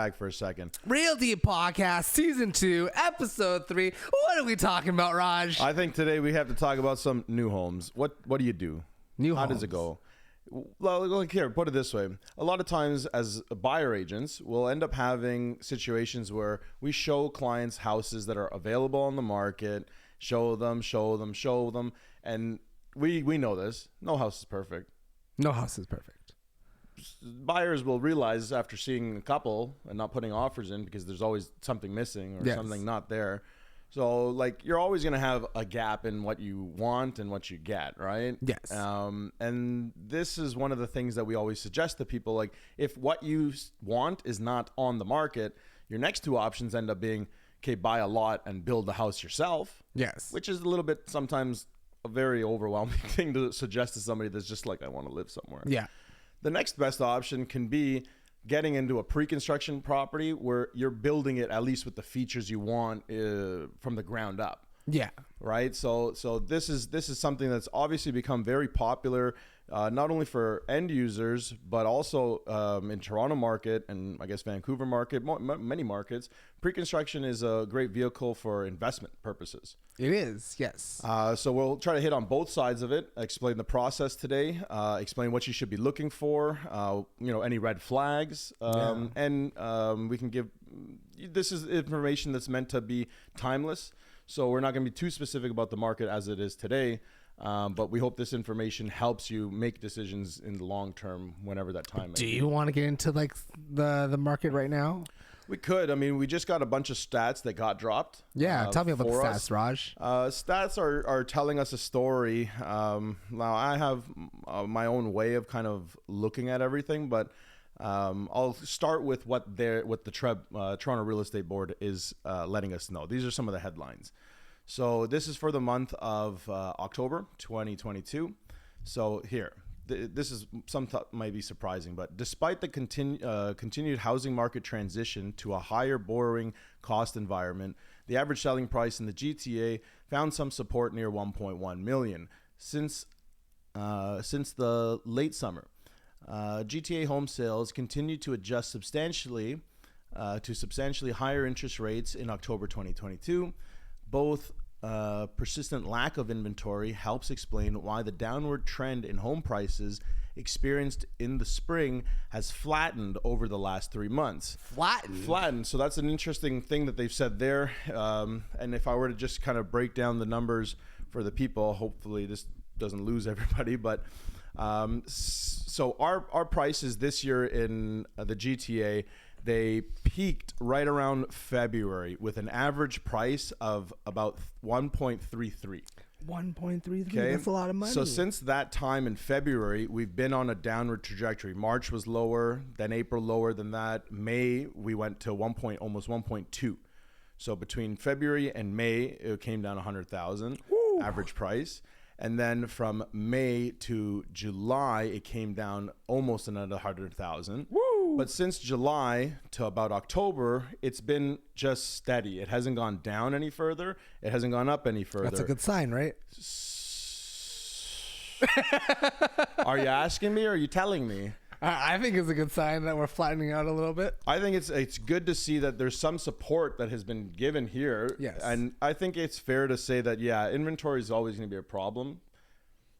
back for a second. Real Deep Podcast, Season 2, Episode 3. What are we talking about, Raj? I think today we have to talk about some new homes. What do you do? How does it go? Well, look here, put it this way. A lot of times as buyer agents, we'll end up having situations where we show clients houses that are available on the market, show them. And we know this. No house is perfect. No house is perfect. Buyers will realize after seeing a couple and not putting offers in because there's always something missing or something not there. So like you're always going to have a gap in what you want and what you get, right? Yes. And this is one of the things that we always suggest to people. Like if what you want is not on the market, your next two options end up being, okay, buy a lot and build the house yourself. Yes. Which is a little bit sometimes a very overwhelming thing to suggest to somebody that's just like, I want to live somewhere. Yeah. The next best option can be getting into a pre-construction property where you're building it at least with the features you want from the ground up. Yeah. Right. So this is something that's obviously become very popular, not only for end users, but also in Toronto market and I guess Vancouver market, many markets. Pre-construction is a great vehicle for investment purposes. It is, yes. So we'll try to hit on both sides of it, explain the process today, explain what you should be looking for, any red flags, and we can give, this is information that's meant to be timeless. So we're not going to be too specific about the market as it is today, but we hope this information helps you make decisions in the long term whenever that time may be. Do you want to get into like the market right now? We could. I mean, we just got a bunch of stats that got dropped. Yeah, tell me about the stats, us. Raj. Stats are telling us a story. Now, I have my own way of kind of looking at everything, but I'll start with what the Toronto Real Estate Board is letting us know. These are some of the headlines. So this is for the month of October 2022. So here. This is might be surprising, but despite the continued housing market transition to a higher borrowing cost environment, the average selling price in the GTA found some support near 1.1 million since the late summer. GTA home sales continued to adjust substantially higher interest rates in October 2022. Both persistent lack of inventory helps explain why the downward trend in home prices experienced in the spring has flattened over the last 3 months. Flattened. So that's an interesting thing that they've said there. And if I were to just kind of break down the numbers for the people, hopefully this doesn't lose everybody. But so our prices this year in the GTA, they peaked right around February with an average price of about 1.33. 1.33, okay? That's a lot of money. So since that time in February, we've been on a downward trajectory. March was lower, then April lower than that. May, we went to almost 1.2. So between February and May, it came down 100,000 average price. And then from May to July, it came down almost another 100,000. But since July to about October, it's been just steady. It hasn't gone down any further. It hasn't gone up any further. That's a good sign, right? Are you asking me or are you telling me? I think it's a good sign that we're flattening out a little bit. I think it's good to see that there's some support that has been given here. Yes. And I think it's fair to say that, inventory is always going to be a problem.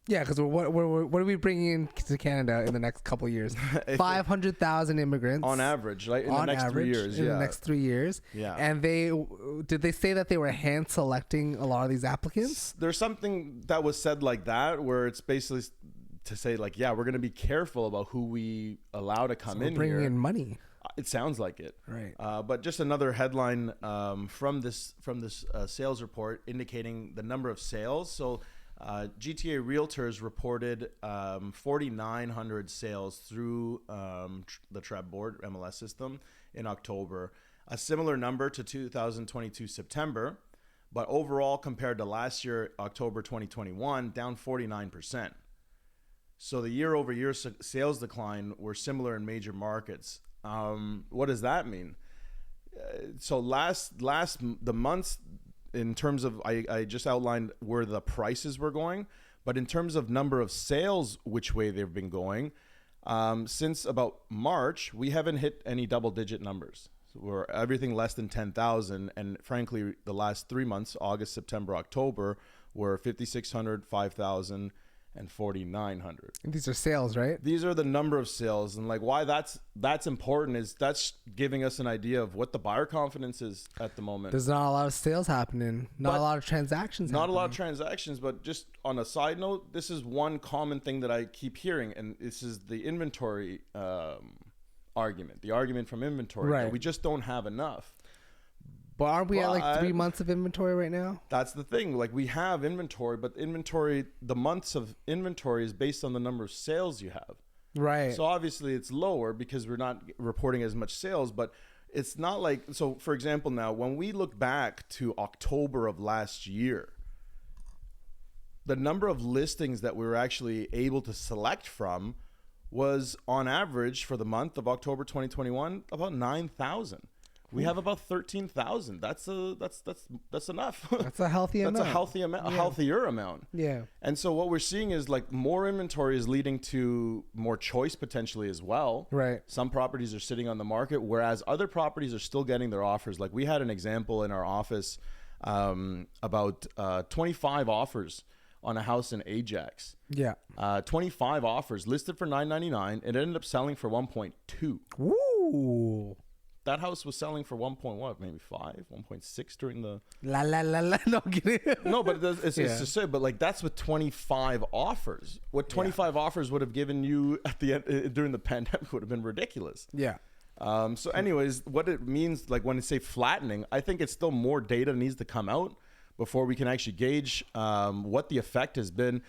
Yeah, because what are we bringing in to Canada in the next couple of years? 500,000 immigrants on average, right? In the next 3 years, in the next 3 years. Yeah. And did they say that they were hand selecting a lot of these applicants? There's something that was said like that, where it's basically to say like, we're going to be careful about who we allow to come in here. Bringing in money. It sounds like it, right? But just another headline from this sales report indicating the number of sales. So. GTA Realtors reported 4,900 sales through the TREB board MLS system in October, a similar number to 2022 September, but overall compared to last year, October 2021, down 49%. So the year-over-year sales decline were similar in major markets. What does that mean? So the months, in terms of, I just outlined where the prices were going, but in terms of number of sales, which way they've been going, Since about March, we haven't hit any double-digit numbers. So we're everything less than 10,000, and frankly, the last 3 months, August, September, October, were 5,600, 5,000, and 4,900. And these are sales, right? These are the number of sales, and like why that's important is that's giving us an idea of what the buyer confidence is at the moment. There's not a lot of sales happening, not a lot of transactions. Not a lot of transactions, but just on a side note, this is one common thing that I keep hearing, and this is the inventory argument. The argument from inventory that we just don't have enough. But aren't we at like 3 months of inventory right now? That's the thing. Like we have inventory, but inventory, the months of inventory is based on the number of sales you have. Right. So obviously it's lower because we're not reporting as much sales, but it's not like, so for example, now when we look back to October of last year, the number of listings that we were actually able to select from was on average for the month of October 2021, about 9,000. We have about 13,000. That's enough. That's a healthy amount. That's a healthy amount, a healthier amount. Yeah. And so what we're seeing is like more inventory is leading to more choice potentially as well. Right. Some properties are sitting on the market, whereas other properties are still getting their offers. Like we had an example in our office about 25 offers on a house in Ajax. Yeah. 25 offers listed for $999. It ended up selling for 1.2. Ooh. That house was selling for 1.1, maybe 5, 1.6 during the. No, kidding. No, but it's to say, but like that's with 25 offers. What 25 offers would have given you at the end during the pandemic would have been ridiculous. Yeah. So, anyways, what it means, like when I say flattening, I think it's still more data needs to come out before we can actually gauge what the effect has been.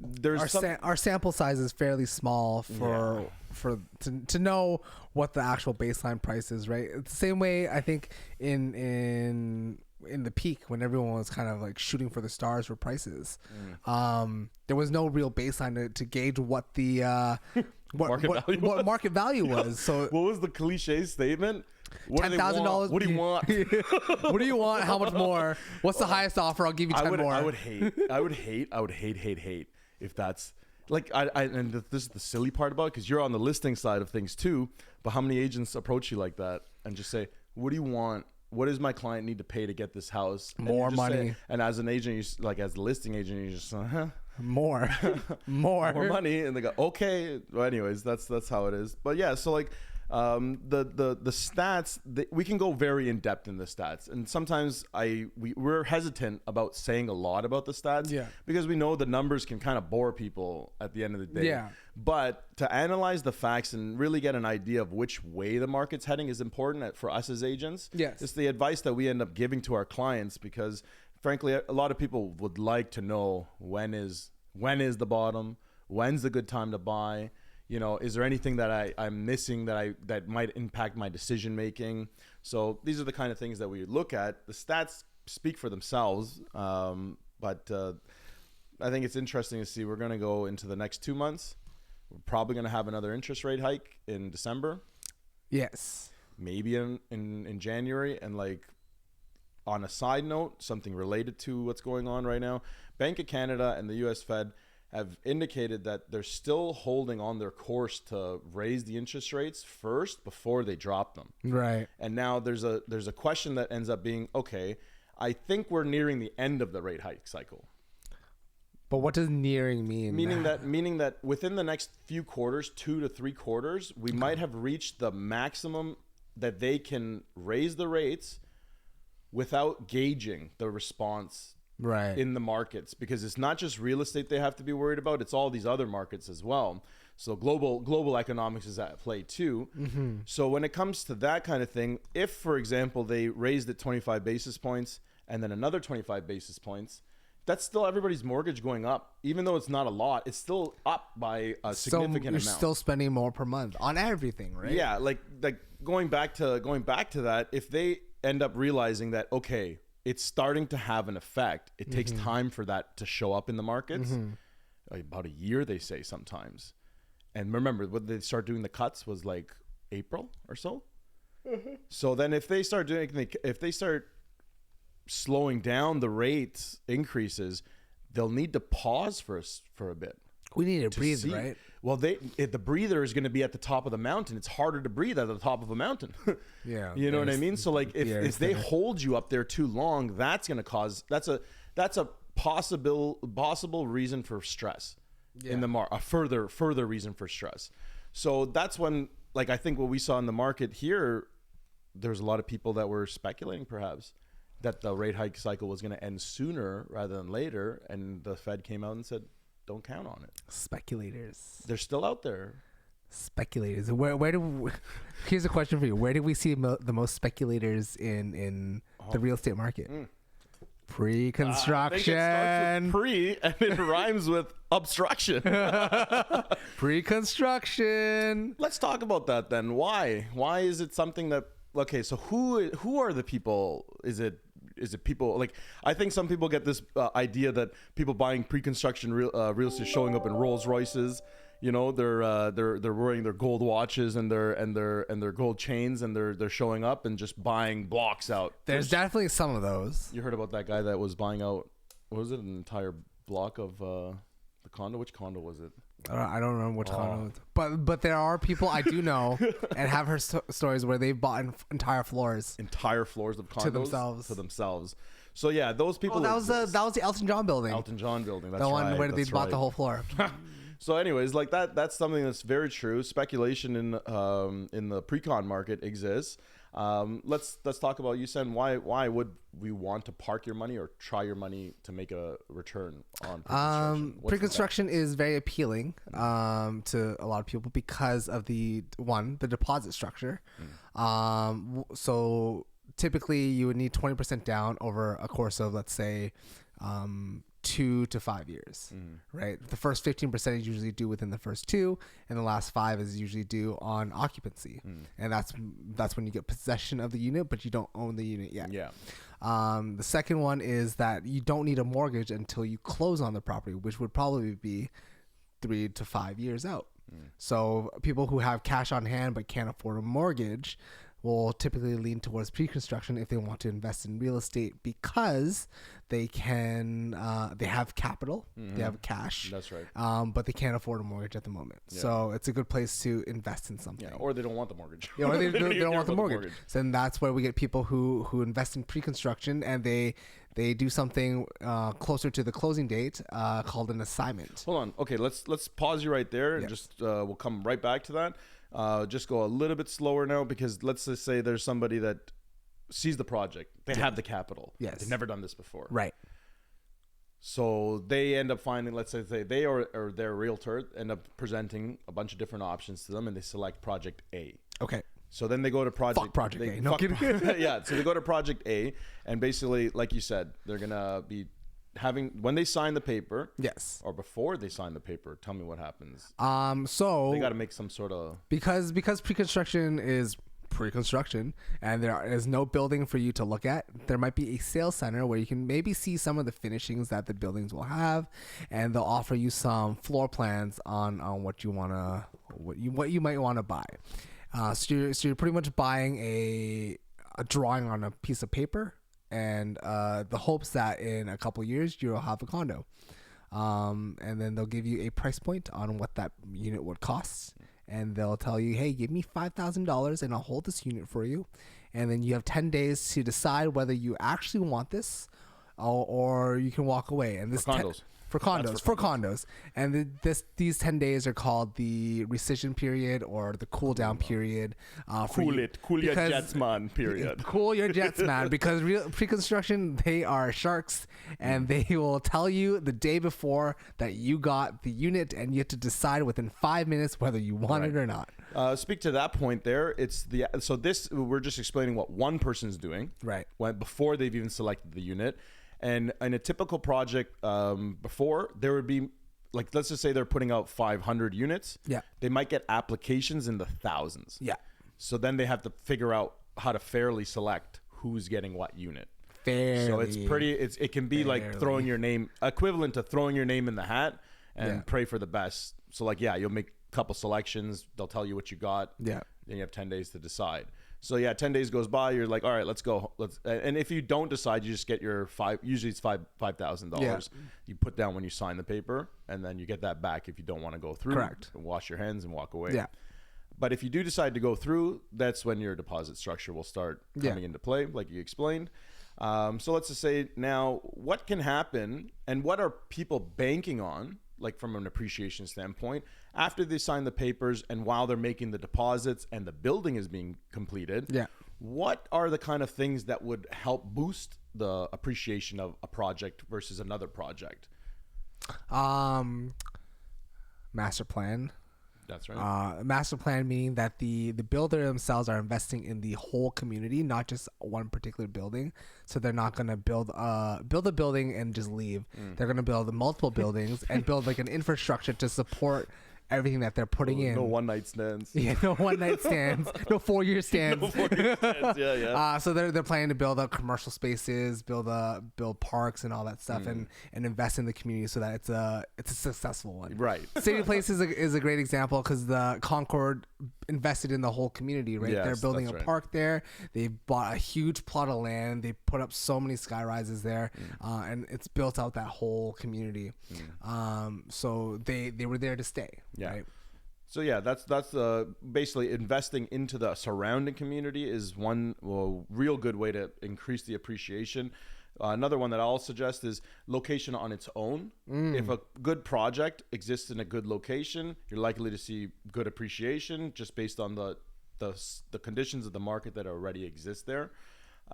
There's our sample size is fairly small to know what the actual baseline price is, right? It's the same way I think in the peak when everyone was kind of like shooting for the stars for prices. There was no real baseline to gauge what the what market value was. So what was the cliche statement? $10,000. What do you want? What do you want? How much more? What's the highest offer? I'll give you 10 more. I would hate if that's like and this is the silly part about it because you're on the listing side of things too. But how many agents approach you like that and just say, "What do you want? What does my client need to pay to get this house?" More money. And as an agent, you like as the listing agent, you just more money, and they go, "Okay." Well, anyways, that's how it is. But yeah, so like. The stats we can go very in depth in the stats, and sometimes we're hesitant about saying a lot about the stats because we know the numbers can kind of bore people at the end of the day. Yeah. But to analyze the facts and really get an idea of which way the market's heading is important for us as agents. Yes. It's the advice that we end up giving to our clients because frankly a lot of people would like to know when is the bottom, when's the good time to buy. You know, is there anything that I'm missing that might impact my decision making? So these are the kind of things that we look at. The stats speak for themselves, but I think it's interesting to see. We're going to go into the next 2 months. We're probably going to have another interest rate hike in December. Yes. Maybe in January. And like on a side note, something related to what's going on right now, Bank of Canada and the U.S. Fed have indicated that they're still holding on their course to raise the interest rates first before they drop them. Right. And now there's a question that ends up being, okay, I think we're nearing the end of the rate hike cycle. But what does nearing mean? Meaning that within the next few quarters, 2 to 3 quarters, we might have reached the maximum that they can raise the rates without gauging the response in the markets, because it's not just real estate they have to be worried about, it's all these other markets as well. So global economics is at play too. Mm-hmm. So when it comes to that kind of thing, if for example they raised it 25 basis points and then another 25 basis points, that's still everybody's mortgage going up. Even though it's not a lot, it's still up by a significant amount. You're still spending more per month on everything, right? Yeah, like going back to that, if they end up realizing that, okay, it's starting to have an effect. It takes time for that to show up in the markets. About a year, they say sometimes. And remember, when they start doing the cuts was like April or so. So then if they start slowing down the rates increases, they'll need to pause for a bit. We need to breathe, right? Well, the breather is going to be at the top of the mountain. It's harder to breathe at the top of a mountain. Yeah. You know what I mean? So like if they hold you up there too long, that's going to cause that's a possible reason for stress in the a further reason for stress. So that's when, like, I think what we saw in the market here, there's a lot of people that were speculating perhaps that the rate hike cycle was going to end sooner rather than later, and the Fed came out and said, don't count on it. Speculators. They're still out there. Speculators. Here's a question for you. Where do we see the most speculators in the real estate market? Pre-construction. I think it starts with pre and it rhymes with obstruction. Pre-construction. Let's talk about that then. Why is it something that, okay, so who are the people? Is it people, like, I think some people get this idea that people buying pre-construction real estate showing up in Rolls Royces. You know, they're wearing their gold watches and their gold chains, and they're showing up and just buying blocks out. There's definitely some of those. You heard about that guy that was buying out, what was it, an entire block of the condo? Which condo was it? I don't remember which condo it was. But there are people I do know and have heard stories where they've bought entire floors of condos to themselves. So yeah, those people. Oh, that was the Elton John building. That's the one right, where they bought the whole floor. So anyways, like that's something that's very true. Speculation in the pre-con market exists. Let's talk about, you said, why would we want to park your money or try your money to make a return on pre-construction? Pre-construction is very appealing to a lot of people because of the deposit structure. So typically you would need 20% down over a course of, let's say, 2 to 5 years, right? The first 15% is usually due within the first 2, and the last 5 is usually due on occupancy, and that's when you get possession of the unit, but you don't own the unit yet. Yeah. The second one is that you don't need a mortgage until you close on the property, which would probably be 3 to 5 years out. So people who have cash on hand but can't afford a mortgage will typically lean towards pre-construction if they want to invest in real estate, because they can they have capital, they have cash. That's right. But they can't afford a mortgage at the moment. Yeah. So it's a good place to invest in something. Yeah, or they don't want the mortgage. Yeah, or they don't want the mortgage. So then that's where we get people who invest in pre-construction, and they do something closer to the closing date called an assignment. Hold on. Okay, let's pause you right there, and just we'll come right back to that. Just go a little bit slower now, because let's just say there's somebody that sees the project. They have the capital. Yes. They've never done this before. Right. So they end up finding, let's say they or their realtor end up presenting a bunch of different options to them, and they select project A. Okay. So then they go to project A. No kidding. Yeah. So they go to project A, and basically, like you said, they're going to be having, when they sign the paper, yes, or before they sign the paper, tell me what happens. So they got to make some sort of, because pre-construction is pre-construction and there is no building for you to look at, there might be a sales center where you can maybe see some of the finishings that the buildings will have, and they'll offer you some floor plans on what you might want to buy. So you're pretty much buying a drawing on a piece of paper, and the hopes that in a couple of years you'll have a condo, and then they'll give you a price point on what that unit would cost, and they'll tell you, hey, give me $5,000 and I'll hold this unit for you, and then you have 10 days to decide whether you actually want this, or you can walk away. And this for condos. And these 10 days are called the rescission period or the cool down period. Cool your jets, man, period. Cool your jets, man, because pre-construction, they are sharks, and they will tell you the day before that you got the unit, and you have to decide within 5 minutes whether you want it or not. Speak to that point there. We're just explaining what one person's doing, right, before they've even selected the unit. And in a typical project, before, there would be, like, let's just say they're putting out 500 units. Yeah. They might get applications in the thousands. Yeah. So then they have to figure out how to fairly select who's getting what unit. Fairly. So it can be like throwing your name, equivalent to throwing your name in the hat and pray for the best. So, like, you'll make a couple selections. They'll tell you what you got. Yeah. Then you have 10 days to decide. So yeah, 10 days goes by. You're like, all right, let's go. And if you don't decide, you just get your usually it's $5,000. Yeah. You put down when you sign the paper, and then you get that back if you don't want to go through. Correct. Wash your hands and walk away. Yeah. But if you do decide to go through, that's when your deposit structure will start coming into play, like you explained. So let's just say now, what can happen and what are people banking on, like from an appreciation standpoint, after they sign the papers and while they're making the deposits and the building is being completed? Yeah. What are the kind of things that would help boost the appreciation of a project versus another project? Master plan. That's right. Master plan meaning that the builder themselves are investing in the whole community, not just one particular building. So they're not gonna build a building and just leave. They're gonna build multiple buildings and build like an infrastructure to support everything that they're putting in. No one night stands. Yeah, no one night stands. No 4-year stands. No 4-year stands. Yeah, yeah. So they're planning to build up commercial spaces, build parks and all that stuff, and invest in the community so that it's a successful one. Right. City Place is a great example because the Concord invested in the whole community. Right. Yes, they're building a that's right. park there. They bought a huge plot of land. They put up so many sky rises there, and it's built out that whole community. So they were there to stay. Yeah. Right? So yeah, that's basically investing into the surrounding community is one real good way to increase the appreciation. Another one that I'll suggest is location on its own. If a good project exists in a good location, you're likely to see good appreciation just based on the conditions of the market that already exist there.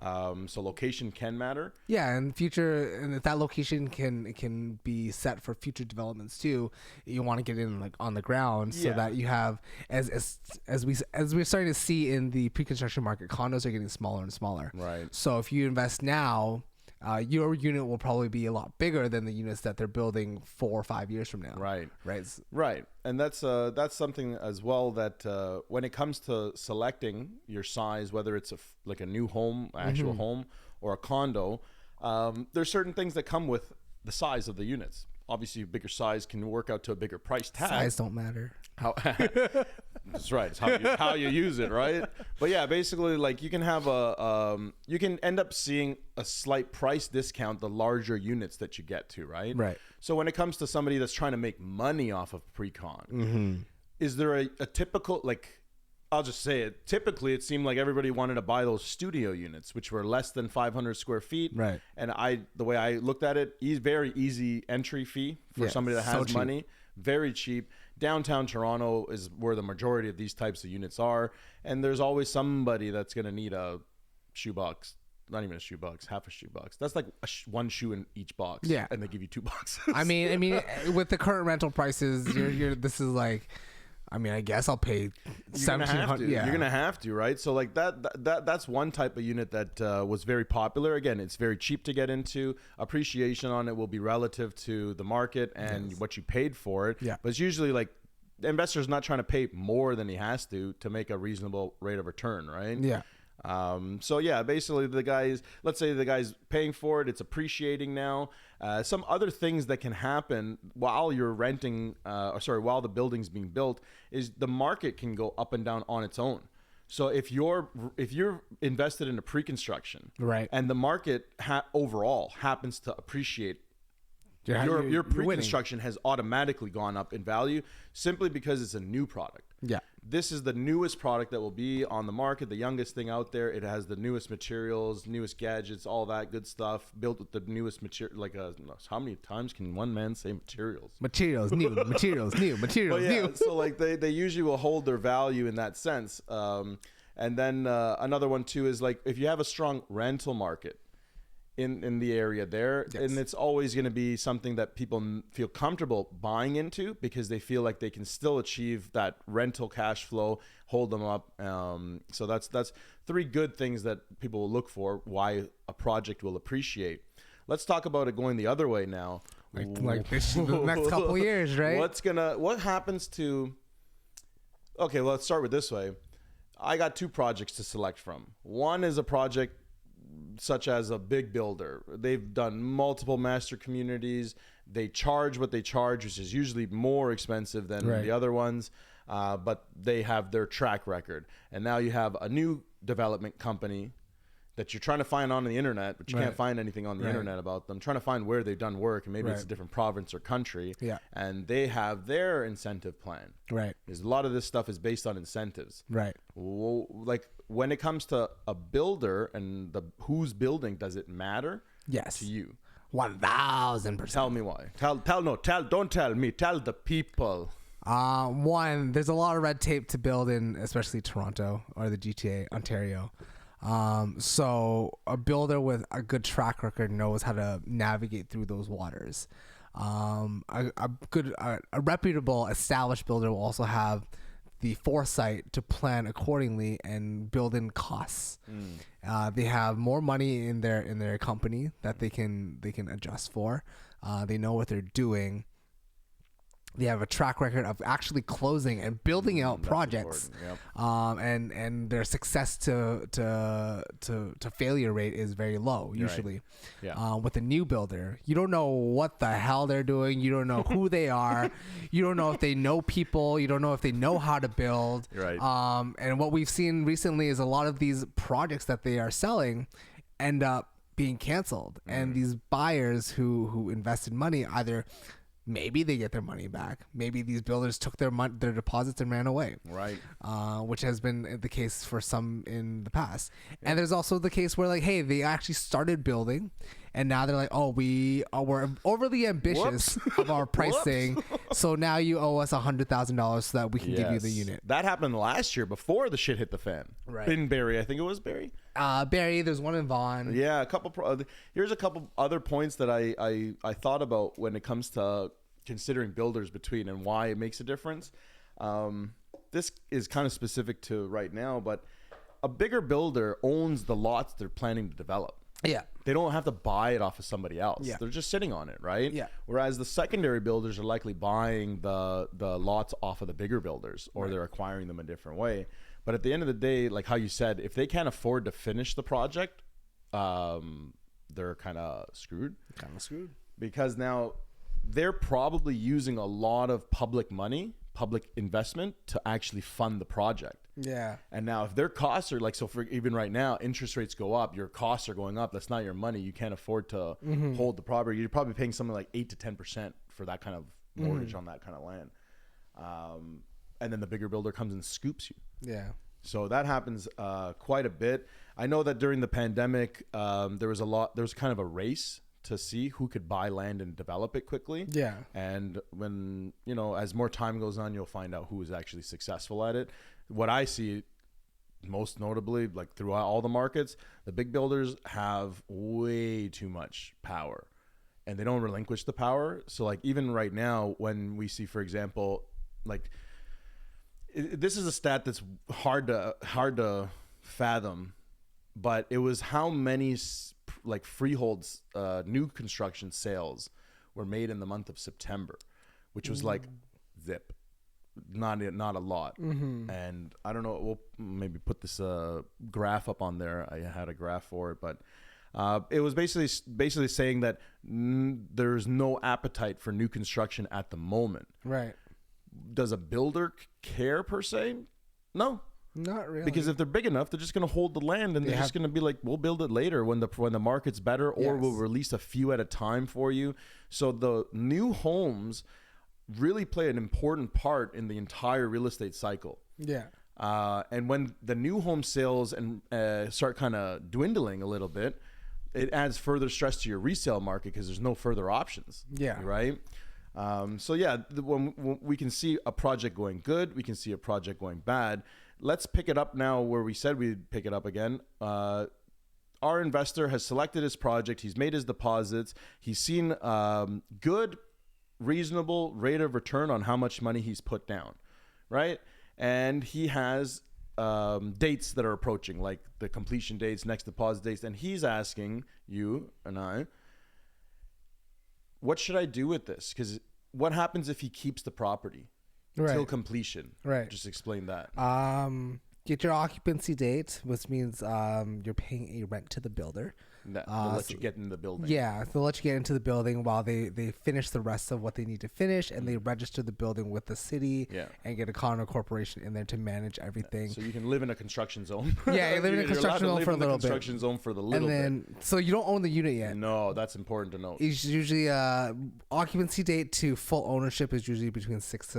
So location can matter. Yeah, and if that location can be set for future developments too. You want to get in like on the ground so that you have as we're starting to see in the pre-construction market, condos are getting smaller and smaller. Right. So if you invest now, your unit will probably be a lot bigger than the units that they're building 4 or 5 years from now. Right. Right. Right. And that's something as well that when it comes to selecting your size, whether it's like a new home, actual home, or a condo, there's certain things that come with the size of the units. Obviously, a bigger size can work out to a bigger price tag. Size don't matter. That's right. It's how you use it, right? But yeah, basically, like you can have you can end up seeing a slight price discount the larger units that you get to, right? Right. So when it comes to somebody that's trying to make money off of pre-con, is there a typical, like, I'll just say it. Typically, it seemed like everybody wanted to buy those studio units, which were less than 500 square feet. Right. And the way I looked at it, very easy entry fee for somebody that has money. Very cheap. Downtown Toronto is where the majority of these types of units are. And there's always somebody that's going to need a shoebox. Not even a shoebox, half a shoebox. That's like one shoe in each box. Yeah. And they give you 2 boxes. I mean, with the current rental prices, this is like, I mean, I guess I'll pay $1,700. Yeah. You're gonna have to, right? So like that's one type of unit that was very popular. Again, it's very cheap to get into. Appreciation on it will be relative to the market and what you paid for it. Yeah. But it's usually like the investor's not trying to pay more than he has to make a reasonable rate of return, right? Yeah. So yeah, basically let's say the guy's paying for it, it's appreciating now. Some other things that can happen while you're renting, while the building's being built, is the market can go up and down on its own. So if you're invested in a pre-construction, right, and the market overall happens to appreciate, your pre-construction has automatically gone up in value simply because it's a new product. Yeah. This is the newest product that will be on the market, the youngest thing out there. It has the newest materials, newest gadgets, all that good stuff, built with the newest material. Like, how many times can one man say materials? Materials, new, materials, new, materials, new. So like they usually will hold their value in that sense. And then another one too is like if you have a strong rental market in the area there, and it's always going to be something that people feel comfortable buying into because they feel like they can still achieve that rental cash flow, hold them up. So that's 3 good things that people will look for, why a project will appreciate. Let's talk about it going the other way now. Like this, the next couple of years, right? What happens to, okay, well, let's start with this way. I got 2 projects to select from. One is a project such as a big builder. They've done multiple master communities. They charge what they charge, which is usually more expensive than the other ones, but they have their track record. And now you have a new development company that you're trying to find on the internet, but you can't find anything on the internet about them, trying to find where they've done work, and maybe it's a different province or country, and they have their incentive plan. Because a lot of this stuff is based on incentives. Well, like when it comes to a builder and who's building, does it matter? Yes. To you? 1000%. Tell me why. Don't tell me. Tell the people. One, there's a lot of red tape to build in, especially Toronto or the GTA, Ontario. So a builder with a good track record knows how to navigate through those waters. A reputable, established builder will also have the foresight to plan accordingly and build in costs. They have more money in their company that they can adjust for. They know what they're doing. They have a track record of actually closing and building out projects, and their success to failure rate is very low usually. With a new builder, you don't know what the hell they're doing. You don't know who they are. You don't know if they know people. You don't know if they know how to build. And what we've seen recently is a lot of these projects that they are selling end up being canceled, and these buyers who invested money either. Maybe they get their money back. Maybe these builders took their deposits and ran away. Which has been the case for some in the past. And there's also the case where, like, hey, they actually started building, and now they're like, oh, we're overly ambitious of our pricing, so now you owe us $100,000 so that we can give you the unit. That happened last year before the shit hit the fan. In Barrie, I think it was Barrie. Barrie, there's one in Vaughan. Yeah, here's a couple other points that I thought about when it comes to considering builders between and why it makes a difference. This is kind of specific to right now, but a bigger builder owns the lots they're planning to develop. They don't have to buy it off of somebody else. They're just sitting on it, right? Whereas the secondary builders are likely buying the lots off of the bigger builders, or they're acquiring them a different way. But at the end of the day, like how you said, if they can't afford to finish the project, they're kind of screwed. Because now they're probably using a lot of public money, public investment to actually fund the project. And now if their costs are like, so for even right now, interest rates go up, your costs are going up. That's not your money. You can't afford to hold the property. You're probably paying something like 8 to 10% for that kind of mortgage on that kind of land. And then the bigger builder comes and scoops you. So that happens quite a bit. I know that during the pandemic, there was kind of a race to see who could buy land and develop it quickly. And when, as more time goes on, you'll find out who is actually successful at it. What I see most notably, like throughout all the markets, the big builders have way too much power and they don't relinquish the power. So like even right now, when we see, for example, like this is a stat that's hard to fathom, but it was how many like freeholds, new construction sales were made in the month of September, which was like zip, not a lot. And I don't know, we'll maybe put this graph up on there. I had a graph for it, but it was basically saying that there's no appetite for new construction at the moment. Does a builder care per se? No. Not really. Because if they're big enough, they're just going to hold the land and they're just going to be like, we'll build it later when the market's better, or we'll release a few at a time for you. So the new homes really play an important part in the entire real estate cycle. And when the new home sales and start kind of dwindling a little bit, it adds further stress to your resale market because there's no further options. Right. When we can see a project going good, we can see a project going bad. Let's pick it up now where we said we'd pick it up again. Our investor has selected his project. He's made his deposits. He's seen good, reasonable rate of return on how much money he's put down, right? And he has dates that are approaching, like the completion dates, next deposit dates. And he's asking you and I, what should I do with this? Because what happens if he keeps the property till completion? Just explain that. get your occupancy date, which means you're paying a rent to the builder. They'll let you get in the building. Yeah, they'll let you get into the building while they finish the rest of what they need to finish, and they register the building with the city and get a condo corporation in there to manage everything. So you can live in a construction zone. Yeah, you live in a construction zone for a little bit. Construction zone for the little bit. So you don't own the unit yet. No, that's important to note. It's usually occupancy date to full ownership is usually between 6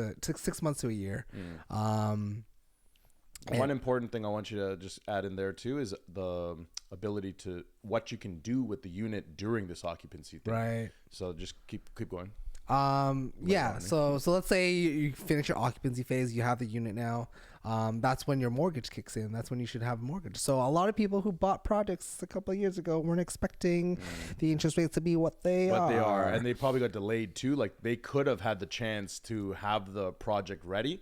months to a year. One important thing I want you to just add in there too is the ability to what you can do with the unit during this occupancy thing. Right. So just keep going. Yeah. So let's say you finish your occupancy phase, you have the unit now. That's when your mortgage kicks in. That's when you should have a mortgage. So a lot of people who bought projects a couple of years ago weren't expecting the interest rates to be what they are. And they probably got delayed too. Like they could have had the chance to have the project ready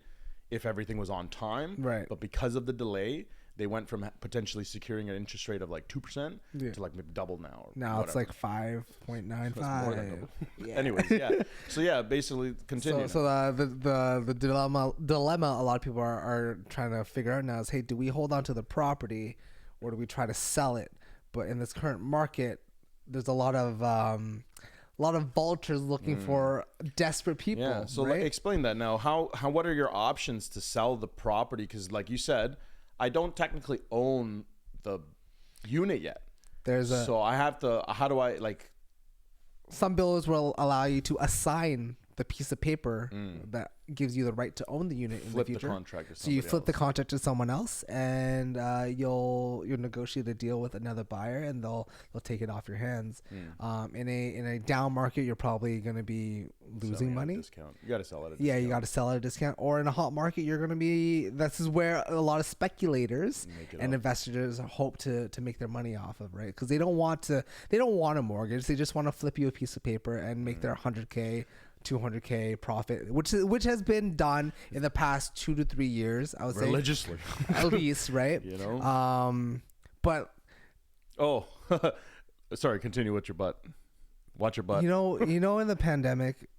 if everything was on time. Right. But because of the delay, they went from potentially securing an interest rate of like 2% to like maybe double now. Now it's like 5.95. Anyways, yeah. So yeah, basically continue. So the dilemma a lot of people are trying to figure out now is, hey, do we hold on to the property or do we try to sell it? But in this current market, there's a lot of vultures looking for desperate people. Yeah. So right? Explain that now. What are your options to sell the property? Because like you said, I don't technically own the unit yet. So I have to. How do I like? Some builders will allow you to assign the piece of paper that gives you the right to own the unit in the future. The contract to so you flip the contract to someone else, and you'll negotiate a deal with another buyer, and they'll take it off your hands. In a down market, you're probably going to be losing money. Discount. You got to sell it at a discount. Yeah, you got to sell at a discount. Or in a hot market, you're going to be. This is where a lot of speculators and investors hope to make their money off of, right? Because they don't want a mortgage. They just want to flip you a piece of paper and make their $100K. $200K profit, which has been done in the past 2 to 3 years, I would say, religiously, at least, right? But sorry, continue with your butt. Watch your butt. In the pandemic,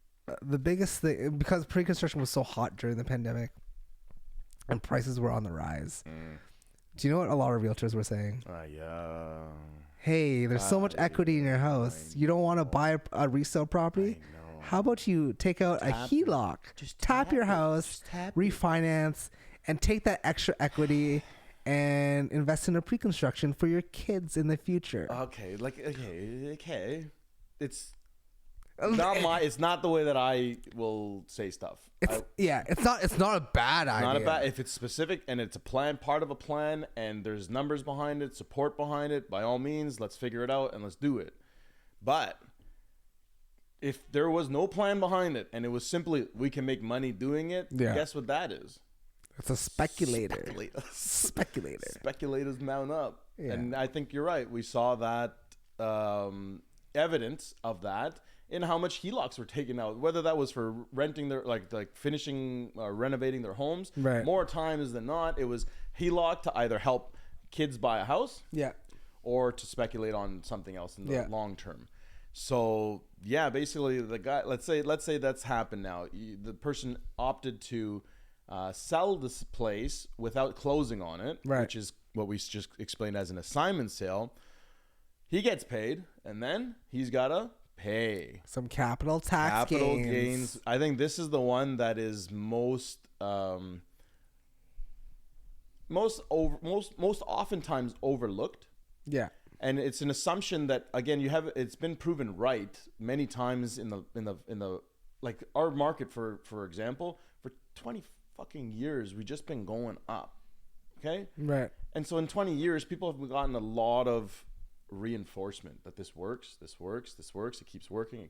the biggest thing, because pre-construction was so hot during the pandemic, and prices were on the rise. Do you know what a lot of realtors were saying? Yeah. Hey, there's so much equity in your house. You don't want to buy a resale property? How about you take out a HELOC, tap your house, refinance, and take that extra equity and invest in a pre-construction for your kids in the future? Okay. It's it's not the way that I will say stuff. It's not a bad idea. Not a bad, if it's specific and it's a plan, part of a plan, and there's numbers behind it, support behind it, by all means, let's figure it out and let's do it. But if there was no plan behind it and it was simply we can make money doing it, guess what that is? It's a speculator. Speculators mount up. Yeah. And I think you're right. We saw that evidence of that in how much HELOCs were taken out, whether that was for renting their like finishing renovating their homes. Right. More times than not, it was HELOC to either help kids buy a house, or to speculate on something else in the long term. So yeah, basically the guy. Let's say that's happened now. The person opted to sell this place without closing on it, which is what we just explained as an assignment sale. He gets paid, and then he's gotta pay some capital gains. I think this is the one that is most oftentimes overlooked. Yeah. And it's an assumption that, again, it's been proven right many times in the like our market, for example, for 20 fucking years, we've just been going up. Okay. Right. And so in 20 years, people have gotten a lot of reinforcement that this works. It keeps working.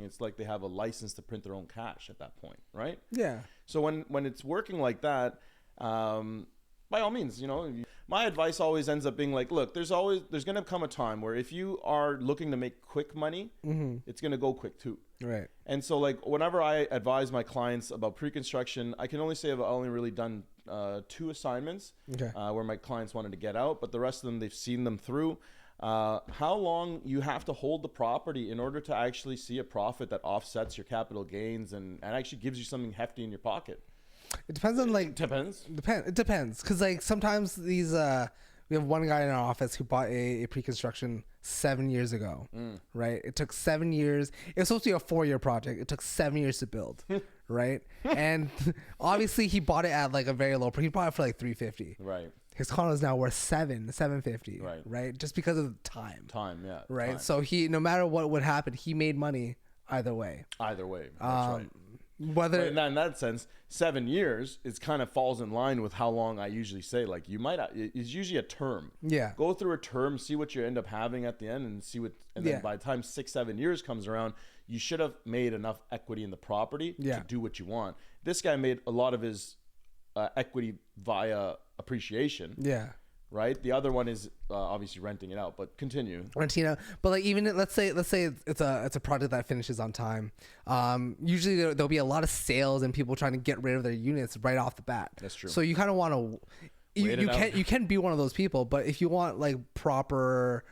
It's like they have a license to print their own cash at that point. Right. Yeah. So when it's working like that, by all means, my advice always ends up being like, look, there's going to come a time where if you are looking to make quick money, it's going to go quick too. Right. And so like whenever I advise my clients about pre-construction, I can only say I've only really done 2 assignments where my clients wanted to get out, but the rest of them, they've seen them through. How long you have to hold the property in order to actually see a profit that offsets your capital gains and actually gives you something hefty in your pocket. It depends on like Depends. It depends because like sometimes these we have one guy in our office who bought a pre-construction 7 years ago, right? It took 7 years. It was supposed to be a 4-year project. It took 7 years to build, right? And obviously he bought it at like a very low price. He bought it for like 350. Right. His condo is now worth 750. Right. Right. Just because of the time. Time. Yeah. Right. Time. So he, no matter what would happen, he made money either way. Either way. That's right. Whether But in that sense, 7 years is kind of falls in line with how long I usually say. Like you might, it's usually a term. Yeah. Go through a term, see what you end up having at the end, and see what. And then by the time 6-7 years comes around, you should have made enough equity in the property to do what you want. This guy made a lot of his equity via appreciation. Yeah. Right. The other one is obviously renting it out. But continue. Renting out, but like even let's say it's a project that finishes on time. Usually there'll be a lot of sales and people trying to get rid of their units right off the bat. That's true. So you kind of want to. You can be one of those people, but if you want like proper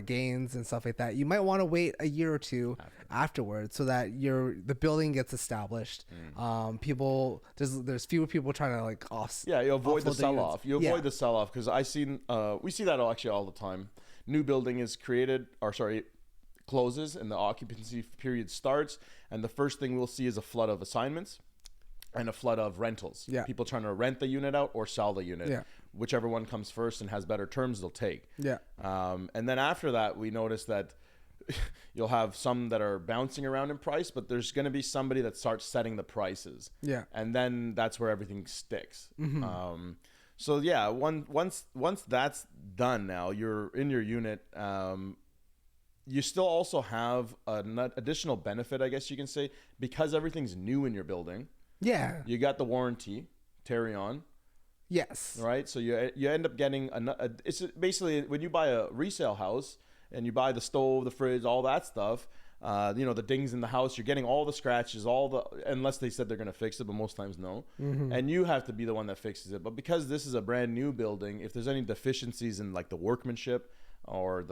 gains and stuff like that, you might want to wait a year or two afterwards so that the building gets established. People there's fewer people trying to like you avoid the sell off. You avoid the sell off because we see that actually all the time. New building is closes and the occupancy period starts, and the first thing we'll see is a flood of assignments and a flood of rentals. Yeah. People trying to rent the unit out or sell the unit. Yeah. Whichever one comes first and has better terms, they'll take. Yeah. And then after that, we notice that you'll have some that are bouncing around in price, but there's going to be somebody that starts setting the prices. Yeah. And then that's where everything sticks. Mm-hmm. So yeah, once that's done, now you're in your unit. You still also have an additional benefit, I guess you can say, because everything's new in your building. Yeah. You got the warranty, carry on. Yes. Right. So you end up getting it's basically when you buy a resale house and you buy the stove, the fridge, all that stuff. The dings in the house, you're getting all the scratches, unless they said they're going to fix it, but most times no. Mm-hmm. And you have to be the one that fixes it. But because this is a brand new building, if there's any deficiencies in like the workmanship or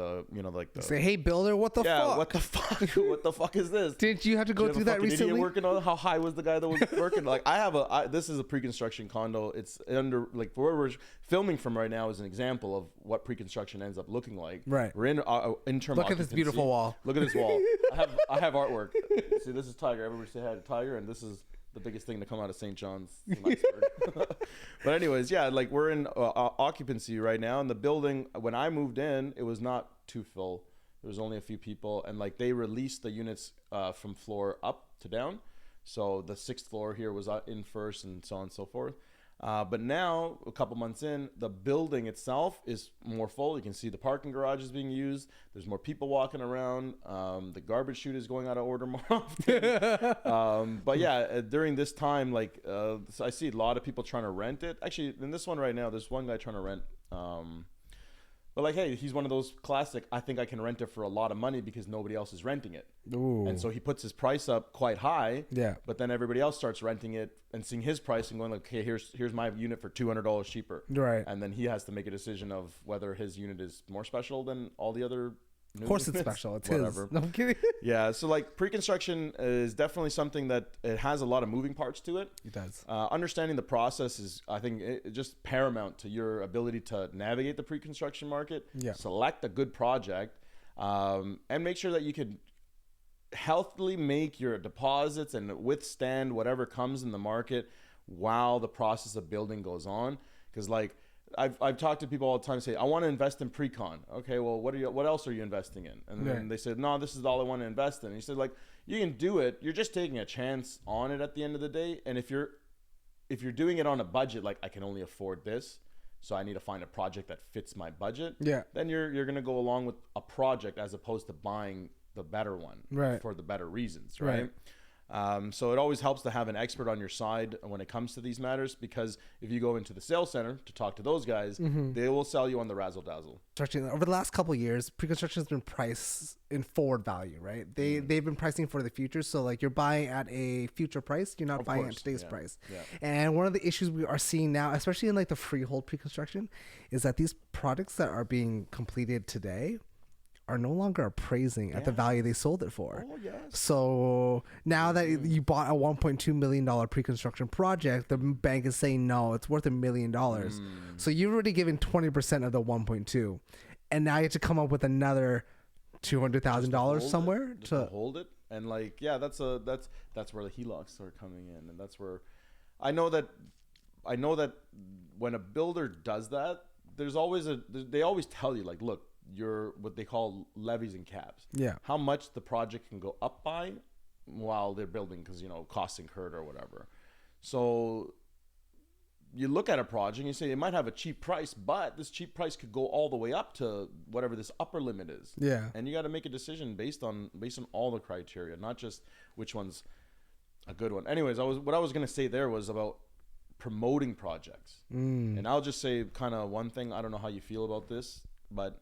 say, hey builder, what the fuck? Yeah, what the fuck? What the fuck is this? Did you have to go through that recently? Idiot working on how high was the guy that was working? Like this is a pre-construction condo. It's under like where we're filming from right now is an example of what pre-construction ends up looking like. Right. We're in interim. Look at this beautiful wall. Look at this wall. I have artwork. See, this is Tiger. Everybody say hi to Tiger, and this is the biggest thing to come out of St. John's. But anyways, yeah, like we're in occupancy right now, and the building, when I moved in, it was not too full. There was only a few people, and like they released the units from floor up to down. So the 6th floor here was in first and so on and so forth. But now, a couple months in, the building itself is more full. You can see the parking garage is being used. There's more people walking around. The garbage chute is going out of order more often. But yeah, during this time, like I see a lot of people trying to rent it. Actually, in this one right now, there's one guy trying to rent. But like, hey, he's one of those classic, I think I can rent it for a lot of money because nobody else is renting it. Ooh. And so he puts his price up quite high. Yeah. But then everybody else starts renting it and seeing his price and going like, okay, here's my unit for $200 cheaper. Right. And then he has to make a decision of whether his unit is more special than all the other. Of course it's special. It's whatever. his. No, I'm kidding. Yeah. So like pre-construction is definitely something that it has a lot of moving parts to it. It does. Understanding the process is, I think, just paramount to your ability to navigate the pre-construction market. Yeah. Select a good project, and make sure that you can healthily make your deposits and withstand whatever comes in the market while the process of building goes on. Because like I've talked to people all the time, say I want to invest in pre-con. Okay, well what else are you investing in? And then they said, no, this is all I want to invest in. And he said, like, you can do it, you're just taking a chance on it at the end of the day. And if you're doing it on a budget, like I can only afford this, so I need to find a project that fits my budget. Yeah. Then you're gonna go along with a project as opposed to buying the better one, right, for the better reasons, right? So it always helps to have an expert on your side when it comes to these matters, because if you go into the sales center to talk to those guys, they will sell you on the razzle dazzle. Over the last couple of years, pre-construction has been priced in forward value, right? They've been pricing for the future, so like you're buying at a future price, you're not buying at today's price. Yeah. And one of the issues we are seeing now, especially in like the freehold pre-construction, is that these products that are being completed today are no longer appraising at the value they sold it for. Oh, yes. So now that you bought a $1.2 million pre-construction project, the bank is saying no, it's worth $1 million. So you've already given 20% of the 1.2, and now you have to come up with another $200,000 somewhere to hold it. And like, yeah, that's where the HELOCs are coming in, and that's where I know that when a builder does that, there's always they always tell you, like, look, you're what they call levies and caps. Yeah. How much the project can go up by while they're building, because, you know, costs incurred or whatever. So you look at a project and you say it might have a cheap price, but this cheap price could go all the way up to whatever this upper limit is. Yeah. And you got to make a decision based on all the criteria, not just which one's a good one. Anyways, what I was going to say there was about promoting projects. And I'll just say kind of one thing. I don't know how you feel about this, but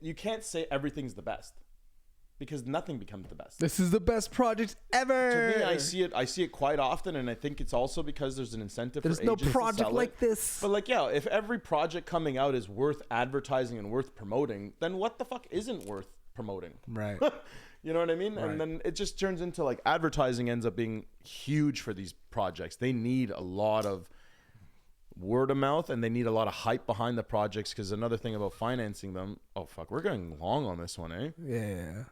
you can't say everything's the best, because nothing becomes the best. This is the best project ever. To me, I see it quite often, and I think it's also because there's an incentive for agents to sell it. There's no project like this. But like, yeah, if every project coming out is worth advertising and worth promoting, then what the fuck isn't worth promoting? Right. You know what I mean? Right. And then it just turns into, like, advertising ends up being huge for these projects. They need a lot of word of mouth, and they need a lot of hype behind the projects, because another thing about financing them, oh fuck, we're going long on this one, eh? Yeah.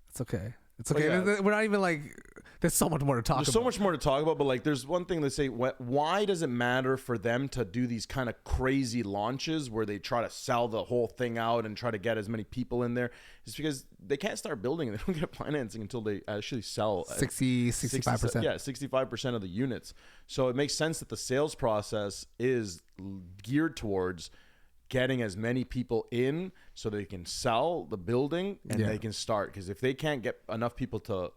It's okay. It's okay. Yeah. We're not even like, there's so much more to talk about. There's so much more to talk about, but like, there's one thing to say. Why does it matter for them to do these kind of crazy launches where they try to sell the whole thing out and try to get as many people in there? It's because they can't start building and they don't get financing until they actually sell 65%. Yeah, 65% of the units. So it makes sense that the sales process is geared towards getting as many people in so they can sell the building and they can start. Because if they can't get enough people to,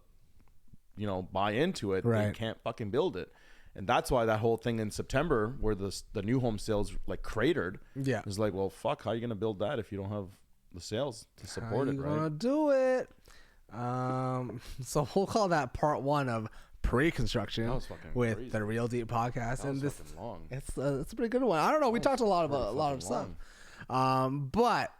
you know, buy into it, they can't fucking build it. And that's why that whole thing in September, where the new home sales like cratered, is like, well, fuck, how are you gonna build that if you don't have the sales to support it, right? Gonna do it. So we'll call that part one of pre-construction with crazy. the Real Deep Podcast, and this long. it's a pretty good one. I don't know. We talked a lot about a lot of stuff, but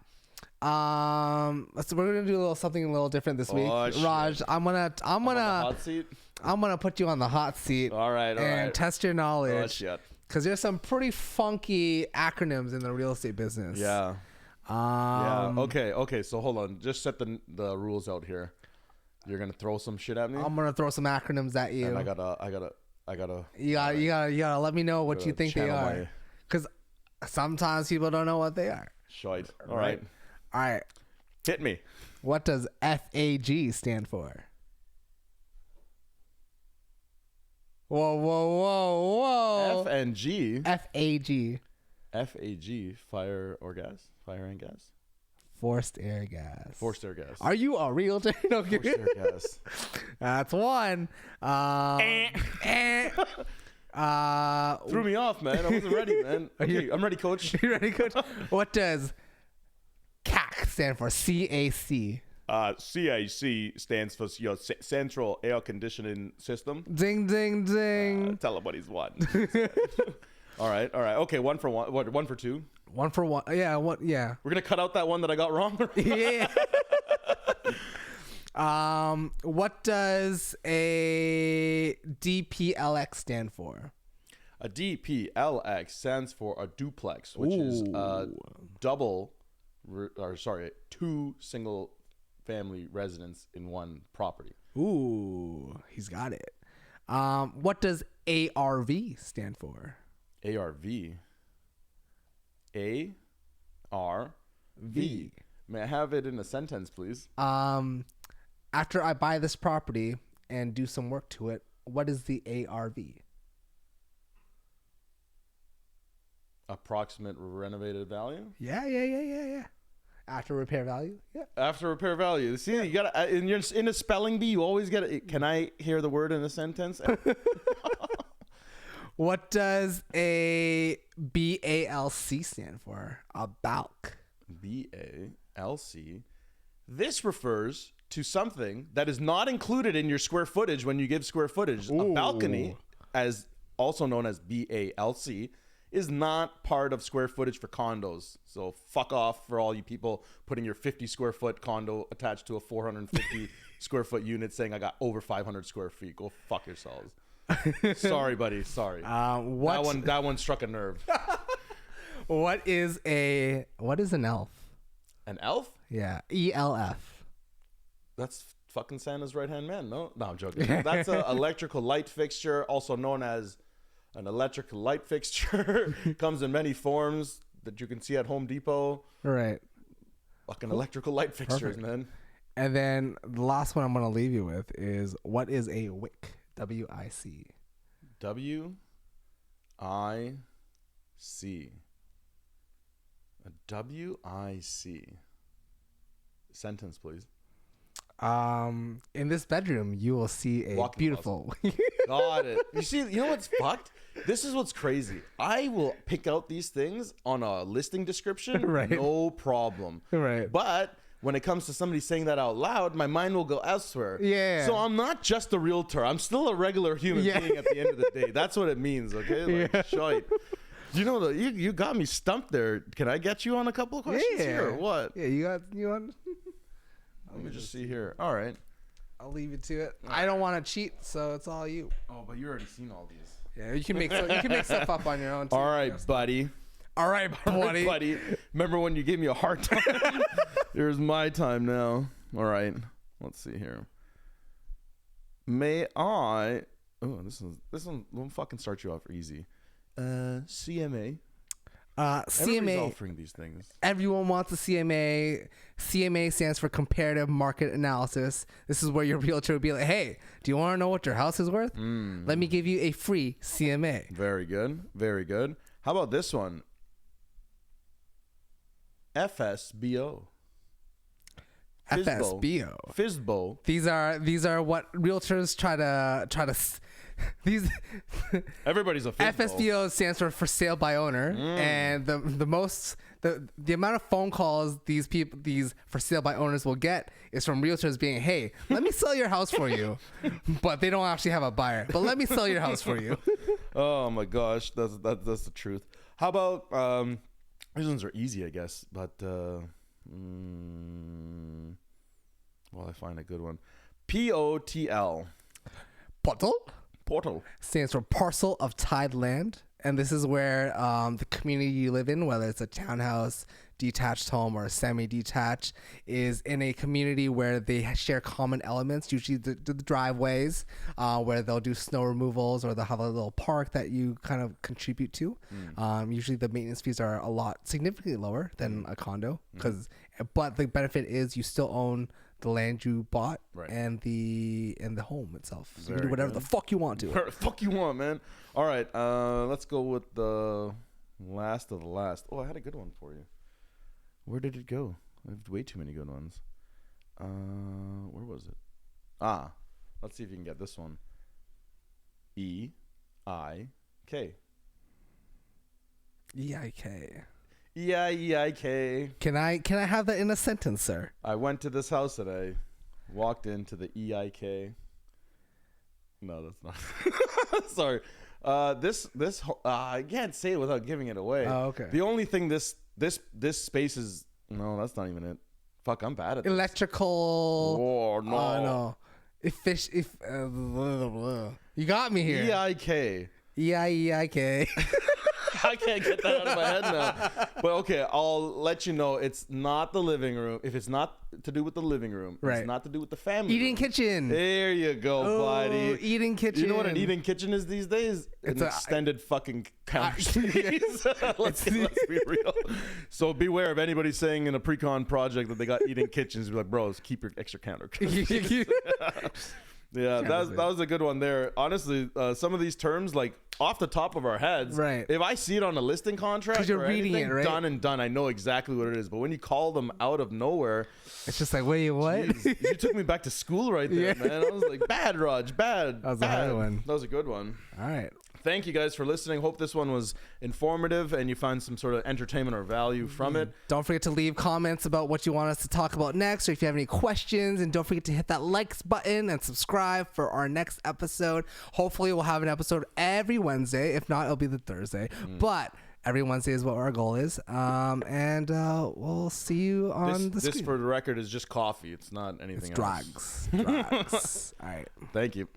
we're gonna do something a little different this week. Raj, I'm gonna hot seat. I'm gonna put you on the hot seat. All right, and test your knowledge. Oh shit. Because there's some pretty funky acronyms in the real estate business. Yeah. Okay. So hold on. Just set the rules out here. You're gonna throw some shit at me. I'm gonna throw some acronyms at you. And I gotta. You gotta let me know what you think they are. Because sometimes people don't know what they are. Shite. All right. Hit me. What does FAG stand for? Whoa. FNG. FAG. FAG. Fire and gas. Forced air gas. Forced air gas. Are you a realtor? No, Forced air gas. That's one. Threw me off, man. I wasn't ready, man. Okay, I'm ready, coach. You ready, coach? What does CAC stand for? CAC. CAC stands for Central Air Conditioning System. Ding, ding, ding. Tell him what he's won. All right. Okay, one for one. What? 1 for 2. 1 for 1. Yeah. What? Yeah. We're gonna cut out that one that I got wrong. Yeah. What does a DPLX stand for? A DPLX stands for a duplex, which is two single family residents in one property. Ooh, he's got it. What does ARV stand for? ARV. ARV. May I have it in a sentence, please? After I buy this property and do some work to it, what is the ARV? Approximate renovated value? Yeah. After repair value? Yeah. After repair value. See, you gotta in a spelling bee, you always gotta. Can I hear the word in a sentence? What does a BALC stand for? A BALC. BALC. This refers to something that is not included in your square footage when you give square footage. Ooh. A balcony, as also known as BALC, is not part of square footage for condos. So fuck off for all you people putting your 50 square foot condo attached to a 450 square foot unit saying I got over 500 square feet. Go fuck yourselves. Sorry, buddy. Sorry. That one struck a nerve. What is an elf? An elf? Yeah, ELF. That's fucking Santa's right-hand man. No, I'm joking. That's an electrical light fixture, also known as an electrical light fixture. Comes in many forms that you can see at Home Depot. Right. Fucking electrical light fixtures, Perfect. man. And then the last one I'm going to leave you with is, what is a WIC? W-I-C. W-I-C. A W-I-C. Sentence, please. In this bedroom, you will see a Walk-in beautiful. Got it. You know what's fucked? This is what's crazy. I will pick out these things on a listing description, Right. no problem. Right. But when it comes to somebody saying that out loud, my mind will go elsewhere. Yeah. So I'm not just a realtor. I'm still a regular human being at the end of the day. That's what it means, okay? Like, shite. You know, you got me stumped there. Can I get you on a couple of questions here or what? Yeah, you want. Let me just see here. All right. I'll leave you to it. I don't want to cheat, so it's all you. Oh, but you already seen all these. Yeah, you can make stuff up on your own too. All right, buddy. All right, buddy. Buddy. Remember when you gave me a hard time? Here's my time now. All right. Let's see here. May I? Oh, this one will fucking start you off easy. CMA. Everybody's CMA. offering these things. Everyone wants a CMA. CMA stands for comparative market analysis. This is where your realtor will be like, hey, do you want to know what your house is worth? Let me give you a free CMA. Very good. Very good. How about this one? FSBO. FSBO. FSBO. These are what realtors try to these Everybody's a FSBO stands for sale by owner, and the amount of phone calls these for sale by owners will get is from realtors being, hey, let me sell your house for you, but they don't actually have a buyer, but let me sell your house for you. Oh my gosh, that's the truth. How about these ones are easy, I guess, but I find a good one. POTL. Portal Stands for parcel of tied land, and this is where the community you live in, whether it's a townhouse, detached home, or a semi-detached, is in a community where they share common elements, usually the driveways, where they'll do snow removals, or they'll have a little park that you kind of contribute to. Usually the maintenance fees are significantly lower than a condo, but the benefit is you still own the land you bought, right, and the home itself. So you can do whatever the fuck you want to. Whatever the fuck you want, man. All right, let's go with the last of the last. Oh, I had a good one for you. Where did it go? I have way too many good ones. Where was it? Let's see if you can get this one. EIK. EIK. Yeah, EIK. Can I have that in a sentence, sir? I went to this house today, walked into the EIK. No, that's not. Sorry. I can't say it without giving it away. Oh, okay. The only thing this space is, no, that's not even it. Fuck, I'm bad at this. Electrical. Oh no. No. You got me here. EIK. EIK. I can't get that out of my head now. But okay, I'll let you know it's not the living room. If it's not to do with the living room, right, it's not to do with the family eating room. There There you go, buddy. Eating kitchen. You know what an eating kitchen is these days? It's an extended fucking counter space. Let's be real. So beware of anybody saying in a pre-con project that they got eating kitchens. Be like, bros, keep your extra counter. Yeah, that was a good one there. Honestly, some of these terms, like off the top of our heads, right, if I see it on a listing contract, 'cause you're reading it, right? Done and done, I know exactly what it is. But when you call them out of nowhere, it's just like, wait, what? Geez, you took me back to school right there, man. I was like, bad, Raj, bad. That was a hard one. That was a good one. All right. thank you guys for listening. Hope this one was informative and you find some sort of entertainment or value from it. Don't forget to leave comments about what you want us to talk about next, or if you have any questions, and don't forget to hit that likes button and subscribe for our next episode. Hopefully we'll have an episode every Wednesday. If not, it'll be the Thursday, but every Wednesday is what our goal is. And we'll see you on the screen. This, for the record, is just coffee. It's not anything else. Drugs. All right. Thank you.